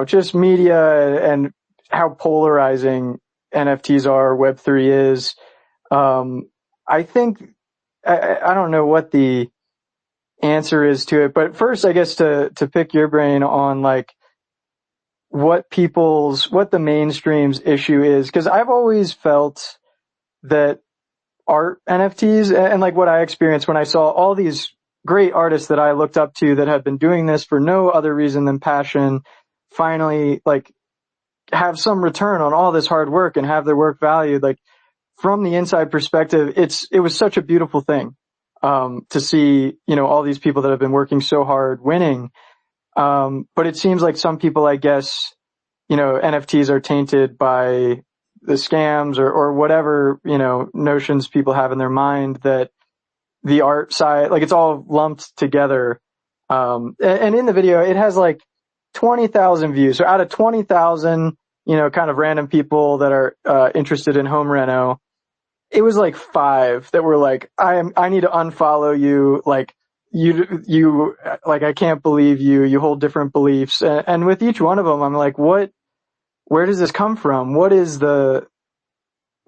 just media and how polarizing NFTs are, Web3 is, um, I think, I don't know what the answer is to it, but first, I guess to pick your brain on like what the mainstream's issue is. Cause I've always felt that art NFTs and like what I experienced when I saw all these great artists that I looked up to that had been doing this for no other reason than passion, finally like have some return on all this hard work and have their work valued. Like from the inside perspective, it was such a beautiful thing, to see, all these people that have been working so hard winning. But it seems like some people, I guess, NFTs are tainted by the scams or whatever, notions people have in their mind that the art side, like it's all lumped together. And in the video, it has like 20,000 views. So out of 20,000, kind of random people that are, interested in home reno, it was like 5 that were like, I need to unfollow you. Like like, I can't believe you hold different beliefs. And with each one of them, I'm like, where does this come from? What is the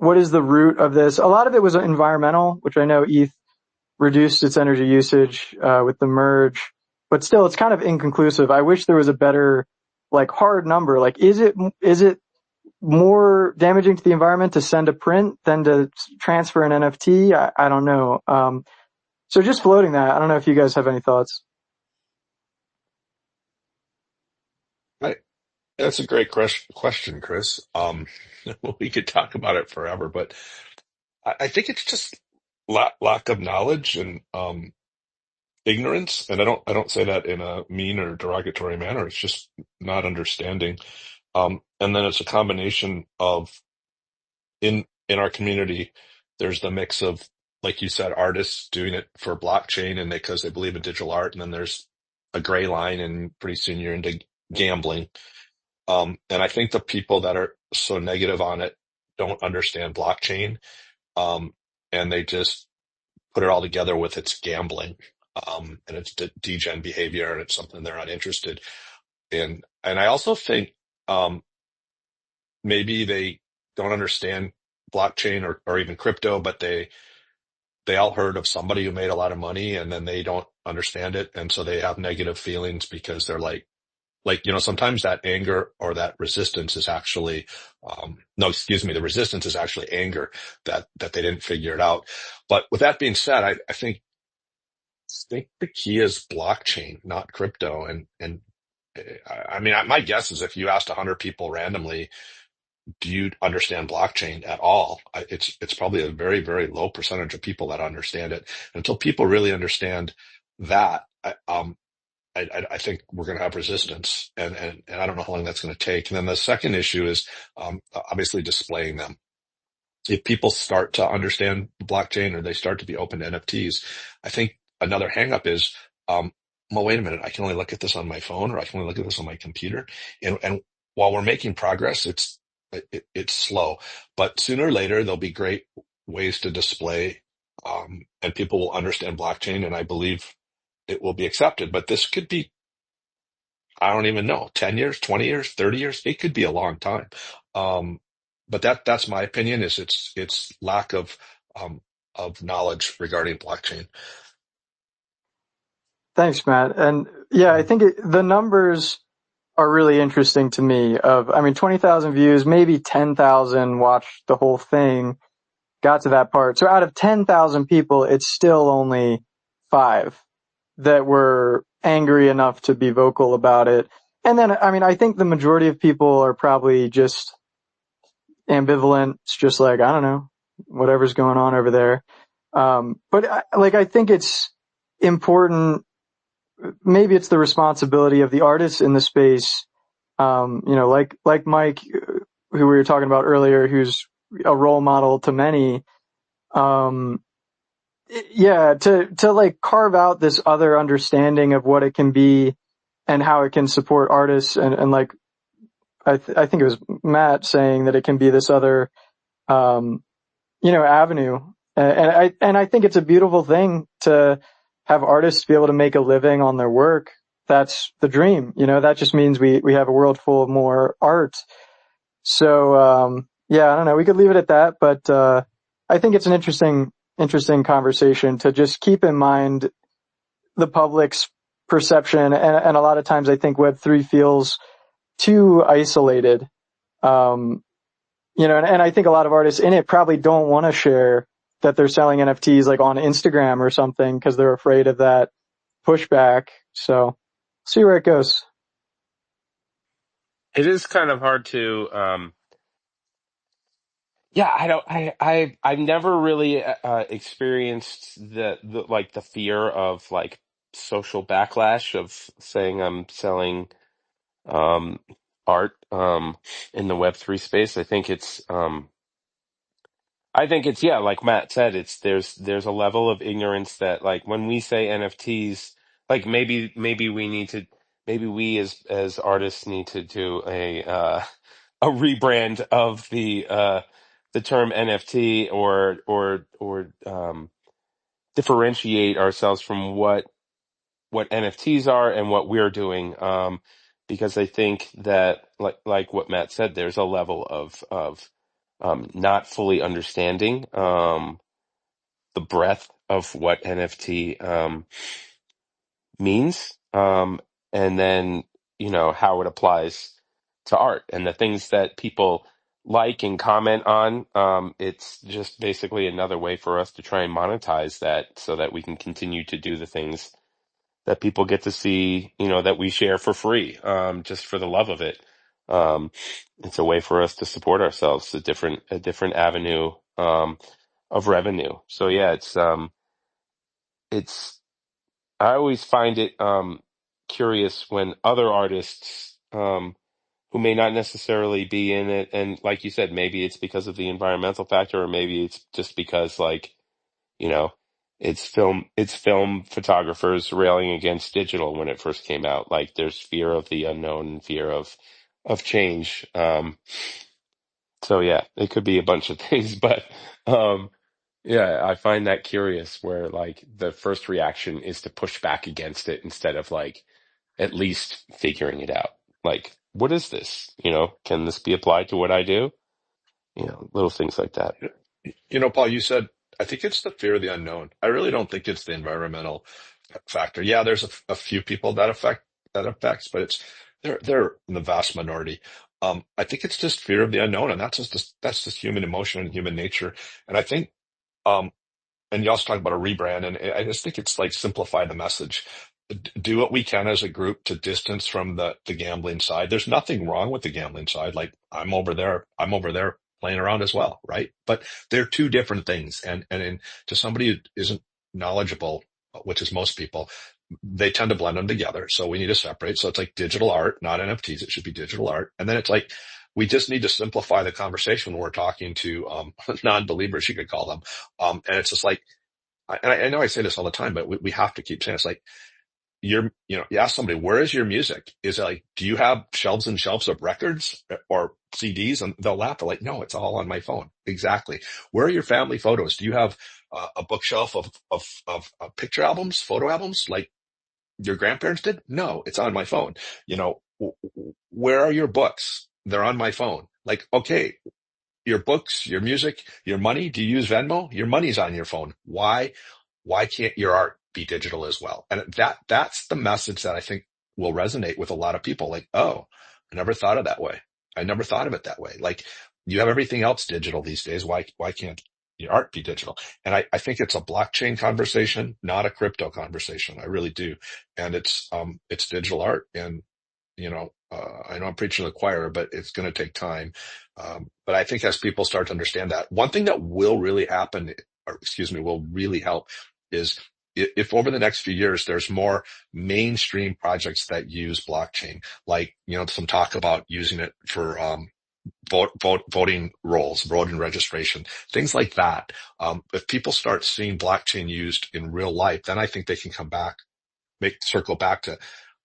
root of this? A lot of it was environmental, which I know ETH reduced its energy usage, with the merge, but still it's kind of inconclusive. I wish there was a better, like, hard number. Like, is it more damaging to the environment to send a print than to transfer an NFT? I don't know. So just floating that. I don't know if you guys have any thoughts. Right. That's a great question, Chris. We could talk about it forever, but I think it's just lack of knowledge and ignorance. And I don't say that in a mean or derogatory manner. It's just not understanding. And then it's a combination of in our community, there's the mix of, like you said, artists doing it for blockchain and because they believe in digital art, and then there's a gray line, and pretty soon you're into gambling. And I think the people that are so negative on it don't understand blockchain, um, and they just put it all together with its gambling, and it's degen behavior, and it's something they're not interested in. And I also think maybe they don't understand blockchain or even crypto, but they all heard of somebody who made a lot of money, and then they don't understand it, and so they have negative feelings because they're like, sometimes that anger or that resistance is actually, no, excuse me, the resistance is actually anger that they didn't figure it out. But with that being said, I think the key is blockchain, not crypto. And I mean, my guess is if you asked 100 people randomly, do you understand blockchain at all? It's probably a very, very low percentage of people that understand it. Until people really understand that, I think we're going to have resistance, and I don't know how long that's going to take. And then the second issue is obviously displaying them. If people start to understand blockchain or they start to be open to NFTs, I think another hangup is, well, wait a minute, I can only look at this on my phone, or I can only look at this on my computer. And while we're making progress, it's slow, but sooner or later there'll be great ways to display, and people will understand blockchain, and I believe it will be accepted. But this could be, I don't even know, 10 years, 20 years, 30 years. It could be a long time. Um, but that's my opinion, is it's lack of knowledge regarding blockchain. Thanks, Matt. And yeah, I think the numbers are really interesting to me. I mean, 20,000 views, maybe 10,000 watched the whole thing, got to that part. So out of 10,000 people, it's still only 5 that were angry enough to be vocal about it. And then, I mean, I think the majority of people are probably just ambivalent. It's just like, I don't know, whatever's going on over there. But I think it's important. Maybe it's the responsibility of the artists in the space. Like Mike, who we were talking about earlier, who's a role model to many. Yeah, to like carve out this other understanding of what it can be and how it can support artists, and like I think it was Matt saying that it can be this other avenue, and I think it's a beautiful thing to have artists be able to make a living on their work. That's the dream. That just means we have a world full of more art. So yeah, I don't know, we could leave it at that, but I think it's an interesting conversation to just keep in mind the public's perception. And a lot of times I think Web3 feels too isolated. And I think a lot of artists in it probably don't want to share that they're selling NFTs like on Instagram or something because they're afraid of that pushback. So see where it goes. It is kind of hard to Yeah, I don't. I've never really experienced the like the fear of like social backlash of saying I'm selling um art in the Web3 space. I think it's yeah, like Matt said, it's there's a level of ignorance that like when we say NFTs, like maybe we need to maybe we as artists need to do a rebrand of the term NFT or differentiate ourselves from what NFTs are and what we're doing. Because I think that like what Matt said, there's a level of not fully understanding the breadth of what NFT means, and then how it applies to art and the things that people like and comment on. It's just basically another way for us to try and monetize that so that we can continue to do the things that people get to see, that we share for free, just for the love of it. Um, it's a way for us to support ourselves, a different avenue, of revenue. So yeah, it's, I always find it, curious when other artists, who may not necessarily be in it, and like you said, maybe it's because of the environmental factor, or maybe it's just because like, you know, it's film photographers railing against digital when it first came out. Like there's fear of the unknown and fear of change. So yeah, it could be a bunch of things, but um yeah, I find that curious where like the first reaction is to push back against it instead of like at least figuring it out. Like, what is this? Can this be applied to what I do? Little things like that. Paul, you said, I think it's the fear of the unknown. I really don't think it's the environmental factor. Yeah, there's a few people that affects, but they're in the vast minority. I think it's just fear of the unknown, and that's just human emotion and human nature. And I think, um, and you also talk about a rebrand, and I just think it's like simplify the message. Do what we can as a group to distance from the gambling side. There's nothing wrong with the gambling side. Like I'm over there playing around as well, right? But they're two different things. And to somebody who isn't knowledgeable, which is most people, they tend to blend them together. So we need to separate. So it's like digital art, not NFTs. It should be digital art. And then it's like we just need to simplify the conversation when we're talking to non-believers, you could call them. And it's just like, I know I say this all the time, but we have to keep saying it's like you ask somebody, where is your music? Is it like, do you have shelves and shelves of records or CDs? And they'll laugh. They're like, no, it's all on my phone. Exactly. Where are your family photos? Do you have a bookshelf of picture albums, photo albums like your grandparents did? No, it's on my phone. Where are your books? They're on my phone. Like, okay, your books, your music, your money. Do you use Venmo? Your money's on your phone. Why can't your art be digital as well? And that's the message that I think will resonate with a lot of people. Like, oh, I never thought of that way. I never thought of it that way. Like you have everything else digital these days. Why can't your art be digital? And I think it's a blockchain conversation, not a crypto conversation. I really do. And it's digital art. And I know I'm preaching to the choir, but it's going to take time. But I think as people start to understand that, one thing that will really happen, or excuse me, will really help is if over the next few years, there's more mainstream projects that use blockchain, like, some talk about using it for, voting rolls, voting registration, things like that. If people start seeing blockchain used in real life, then I think they can come back, circle back to,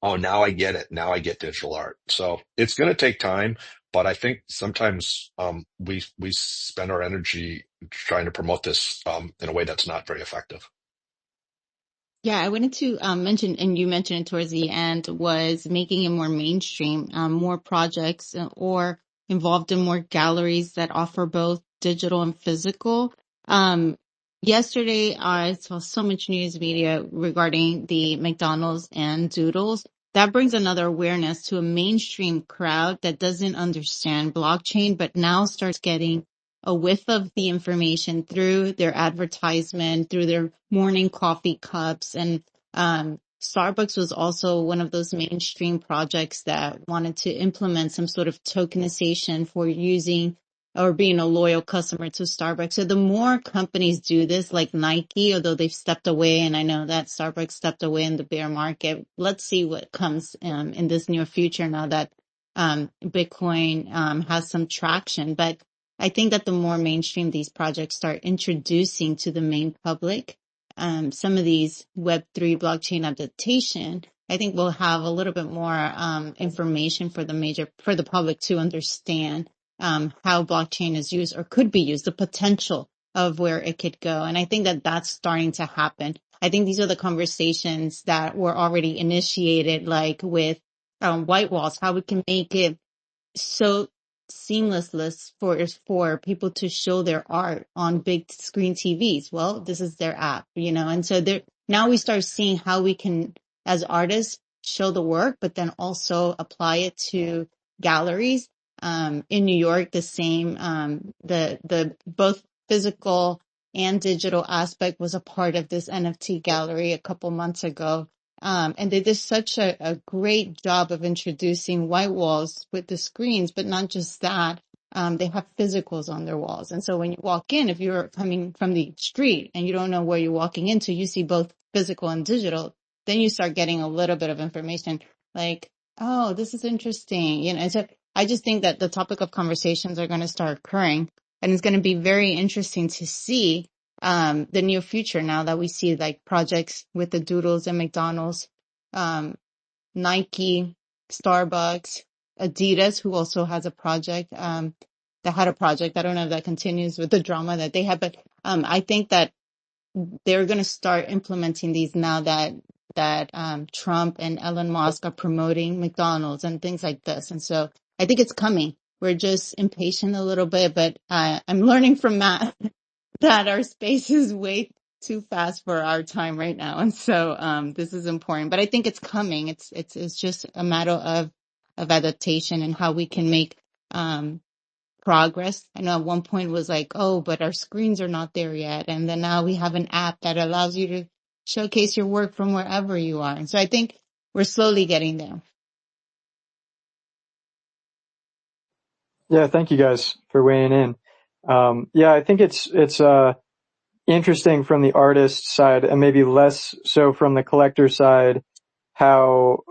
oh, now I get it. Now I get digital art. So it's going to take time, but I think sometimes, we spend our energy trying to promote this, in a way that's not very effective. Yeah, I wanted to mention, and you mentioned it towards the end, was making it more mainstream, more projects or involved in more galleries that offer both digital and physical. Um, Yesterday, I saw so much news media regarding the McDonald's and Doodles. That brings another awareness to a mainstream crowd that doesn't understand blockchain, but now starts getting a whiff of the information through their advertisement, through their morning coffee cups. And Starbucks was also one of those mainstream projects that wanted to implement some sort of tokenization for using or being a loyal customer to Starbucks. So the more companies do this, like Nike, although they've stepped away, and I know that Starbucks stepped away in the bear market. Let's see what comes in this near future now that Bitcoin has some traction. But I think that the more mainstream these projects start introducing to the main public, some of these Web3 blockchain adaptation, I think we'll have a little bit more information for the public to understand how blockchain is used or could be used, the potential of where it could go. And I think that that's starting to happen. I think these are the conversations that were already initiated, like with white walls, how we can make it so seamless for people to show their art on big screen TVs. Well, this is their app, and so there now we start seeing how we can, as artists, show the work, but then also apply it to galleries. In New York, the same, the both physical and digital aspect was a part of this NFT gallery a couple months ago. And they did such a great job of introducing white walls with the screens, but not just that. They have physicals on their walls. And so when you walk in, if you're coming from the street and you don't know where you're walking into, you see both physical and digital, then you start getting a little bit of information like, oh, this is interesting. And so I just think that the topic of conversations are going to start occurring, and it's going to be very interesting to see the near future now that we see like projects with the doodles and McDonald's, Nike, Starbucks, Adidas, who also has a project, that had a project. I don't know if that continues with the drama that they have, but I think that they're going to start implementing these now that Trump and Elon Musk are promoting McDonald's and things like this. And so I think it's coming. We're just impatient a little bit, but I'm learning from Matt that our space is way too fast for our time right now. And so this is important. But I think it's coming. It's just a matter of adaptation and how we can make progress. I know at one point it was like, oh, but our screens are not there yet. And then now we have an app that allows you to showcase your work from wherever you are. And so I think we're slowly getting there. Yeah, thank you guys for weighing in. Yeah, I think it's interesting from the artist side and maybe less so from the collector side, how,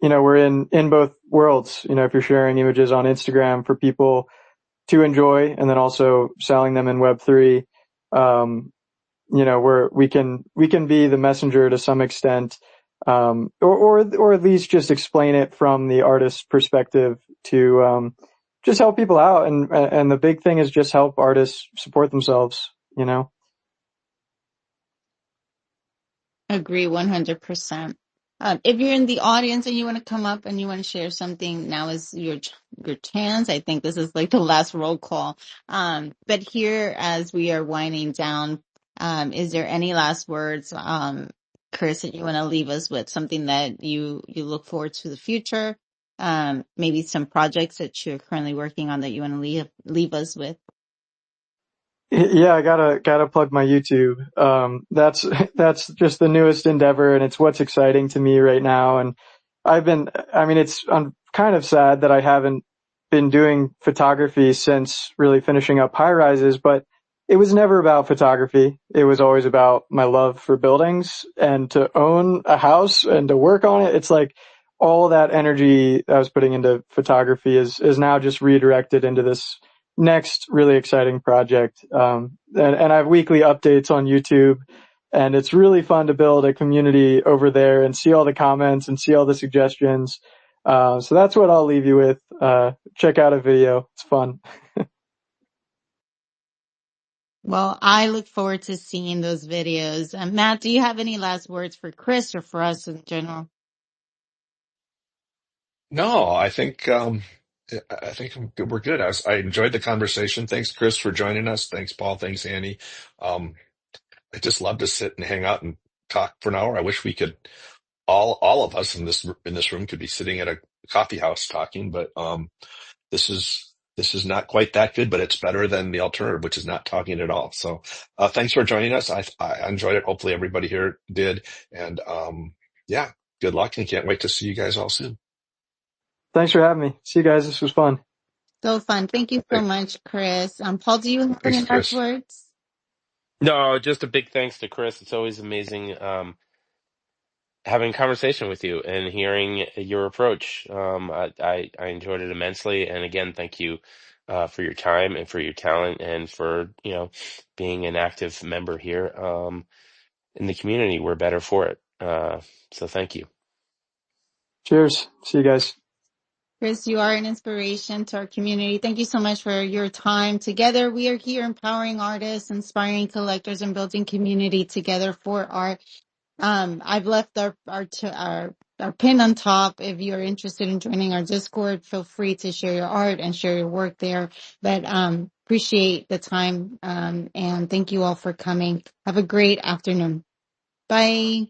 we're in both worlds. If you're sharing images on Instagram for people to enjoy and then also selling them in Web3, we can be the messenger to some extent, or at least just explain it from the artist's perspective to, just help people out. And the big thing is just help artists support themselves, Agree 100%. If you're in the audience and you want to come up and you want to share something, now is your chance. I think this is like the last roll call. But here, as we are winding down, is there any last words, Chris, that you want to leave us with? Something that you look forward to the future? Maybe some projects that you're currently working on that you want to leave us with? Yeah, I gotta plug my YouTube. That's just the newest endeavor, and it's what's exciting to me right now. And I'm kind of sad that I haven't been doing photography since really finishing up high rises, but it was never about photography. It was always about my love for buildings and to own a house and to work on it. It's like all that energy I was putting into photography is now just redirected into this next really exciting project. And I have weekly updates on YouTube, and it's really fun to build a community over there and see all the comments and see all the suggestions. So that's what I'll leave you with. Check out a video. It's fun. Well, I look forward to seeing those videos. Matt, do you have any last words for Chris or for us in general? No, I think we're good. I enjoyed the conversation. Thanks, Chris, for joining us. Thanks, Paul. Thanks, Annie. Um, I just love to sit and hang out and talk for an hour. I wish we could all of us in this room could be sitting at a coffee house talking, but this is not quite that good, but it's better than the alternative, which is not talking at all. So thanks for joining us. I enjoyed it. Hopefully everybody here did. And yeah, good luck and can't wait to see you guys all soon. Thanks for having me. See you guys. This was fun. So fun. Thank you so much, Chris. Paul, do you have Thanks, any last Chris. words? No, just a big thanks to Chris. It's always amazing having a conversation with you and hearing your approach. I enjoyed it immensely. And again, thank you for your time and for your talent and for, being an active member here in the community. We're better for it. So thank you. Cheers. See you guys. Chris, you are an inspiration to our community. Thank you so much for your time. Together, we are here empowering artists, inspiring collectors, and building community together for art. I've left our pin on top. If you're interested in joining our Discord, feel free to share your art and share your work there. But appreciate the time, and thank you all for coming. Have a great afternoon. Bye.